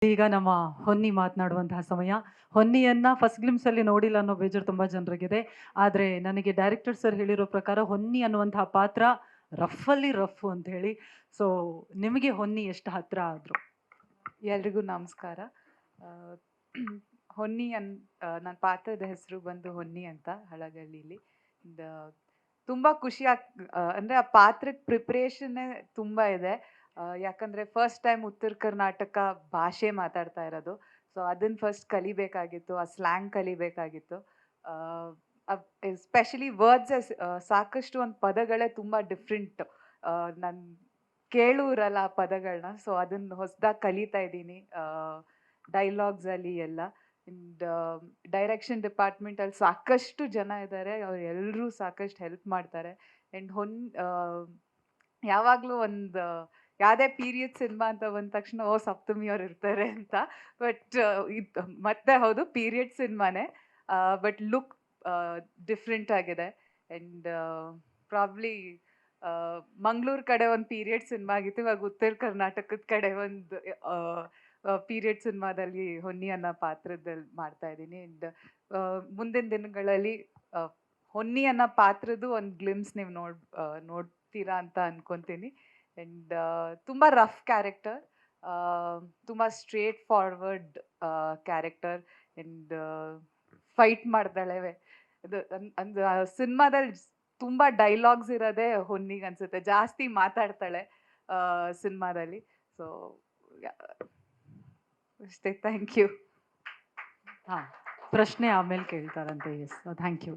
ಈಗ ನಮ್ಮ ಹೊನ್ನಿ ಮಾತನಾಡುವಂತಹ ಸಮಯ. ಹೊನ್ನಿಯನ್ನ ಫಸ್ಟ್ ಗ್ಲಿಮ್ಸ್ ಅಲ್ಲಿ ನೋಡಿಲ್ಲ ಅನ್ನೋ ಬೇಜಾರು ತುಂಬಾ ಜನರಿಗಿದೆ. ಆದ್ರೆ ನನಗೆ ಡೈರೆಕ್ಟರ್ ಸರ್ ಹೇಳಿರೋ ಪ್ರಕಾರ ಹೊನ್ನಿ ಅನ್ನುವಂತಹ ಪಾತ್ರ ರಫಲ್ಲಿ ರಫ್ ಅಂತ ಹೇಳಿ. ಸೊ ನಿಮಗೆ ಹೊನ್ನಿ ಎಷ್ಟು ಹತ್ರ ಆದ್ರು? ಎಲ್ರಿಗೂ ನಮಸ್ಕಾರ. ಆ, ಹೊನ್ನಿ ನನ್ನ ಪಾತ್ರದ ಹೆಸರು ಬಂದು ಹೊನ್ನಿ ಅಂತ ಹಳಗಳ್ಳಿಲಿ. ತುಂಬ ಖುಷಿ ಅಂದರೆ ಆ ಪಾತ್ರಕ್ಕೆ ಪ್ರಿಪ್ರೇಷನ್ನೇ ತುಂಬ ಇದೆ. ಯಾಕಂದರೆ ಫಸ್ಟ್ ಟೈಮ್ ಉತ್ತರ ಕರ್ನಾಟಕ ಭಾಷೆ ಮಾತಾಡ್ತಾ ಇರೋದು. ಸೊ ಅದನ್ನು ಫಸ್ಟ್ ಕಲಿಬೇಕಾಗಿತ್ತು, ಆ ಸ್ಲ್ಯಾಂಗ್ ಕಲಿಬೇಕಾಗಿತ್ತು. ಎಸ್ಪೆಷಲಿ ವರ್ಡ್ಸ್ ಸಾಕಷ್ಟು ಒಂದು ಪದಗಳೇ ತುಂಬ ಡಿಫ್ರೆಂಟ್. ನಾನು ಕೇಳೂ ಇರಲ್ಲ ಆ ಪದಗಳನ್ನ. ಸೊ ಅದನ್ನ ಹೊಸದಾಗಿ ಕಲಿತಾ ಇದ್ದೀನಿ ಡೈಲಾಗ್ಸಲ್ಲಿ ಎಲ್ಲ. ಆ್ಯಂಡ್ ಡೈರೆಕ್ಷನ್ ಡಿಪಾರ್ಟ್ಮೆಂಟಲ್ಲಿ ಸಾಕಷ್ಟು ಜನ ಇದ್ದಾರೆ, ಅವ್ರು ಎಲ್ಲರೂ ಸಾಕಷ್ಟು ಹೆಲ್ಪ್ ಮಾಡ್ತಾರೆ. ಆ್ಯಂಡ್ ಯಾವಾಗಲೂ ಒಂದು ಯಾವುದೇ ಪೀರಿಯಡ್ ಸಿನಿಮಾ ಅಂತ ಬಂದ ತಕ್ಷಣ ಓ ಸಪ್ತಮಿ ಅವ್ರು ಇರ್ತಾರೆ ಅಂತ. ಬಟ್ ಇದು ಮತ್ತೆ ಹೌದು ಪೀರಿಯಡ್ ಸಿನಿಮಾನೇ, ಬಟ್ ಲುಕ್ ಡಿಫ್ರೆಂಟ್ ಆಗಿದೆ. ಆ್ಯಂಡ್ ಪ್ರಾಬ್ಲಿ ಮಂಗಳೂರು ಕಡೆ ಒಂದು ಪೀರಿಯಡ್ ಸಿನಿಮಾ ಆಗಿತ್ತು, ಇವಾಗ ಉತ್ತರ ಕರ್ನಾಟಕದ ಕಡೆ ಒಂದು ಪೀರಿಯಡ್ ಸಿನಿಮಾದಲ್ಲಿ ಹೊನ್ನಿ ಅನ್ನೋ ಪಾತ್ರದಲ್ಲಿ ಮಾಡ್ತಾ ಇದ್ದೀನಿ. ಆ್ಯಂಡ್ ಮುಂದಿನ ದಿನಗಳಲ್ಲಿ ಹೊನ್ನಿ ಅನ್ನೋ ಪಾತ್ರದ ಒಂದು ಗ್ಲಿಮ್ಸ್ ನೀವು ನೋಡ್ತೀರಾ ಅಂತ ಅನ್ಕೊಂತೀನಿ. ಆ್ಯಂಡ್ ತುಂಬ ರಫ್ ಕ್ಯಾರೆಕ್ಟರ್, ತುಂಬ straight forward character. And fight ಮಾಡ್ತಾಳೆ. ಇದು ಸಿನಿಮಾದಲ್ಲಿ ತುಂಬ ಡೈಲಾಗ್ಸ್ ಇರೋದೇ ಹೊನ್ನಿಗೆ ಅನ್ಸುತ್ತೆ, ಜಾಸ್ತಿ ಮಾತಾಡ್ತಾಳೆ ಸಿನಿಮಾದಲ್ಲಿ. ಸೊ ಅಷ್ಟೇ, ಥ್ಯಾಂಕ್ ಯು. ಹಾ, ಪ್ರಶ್ನೆ ಆಮೇಲೆ ಕೇಳ್ತಾರಂತೆ. S, thank you.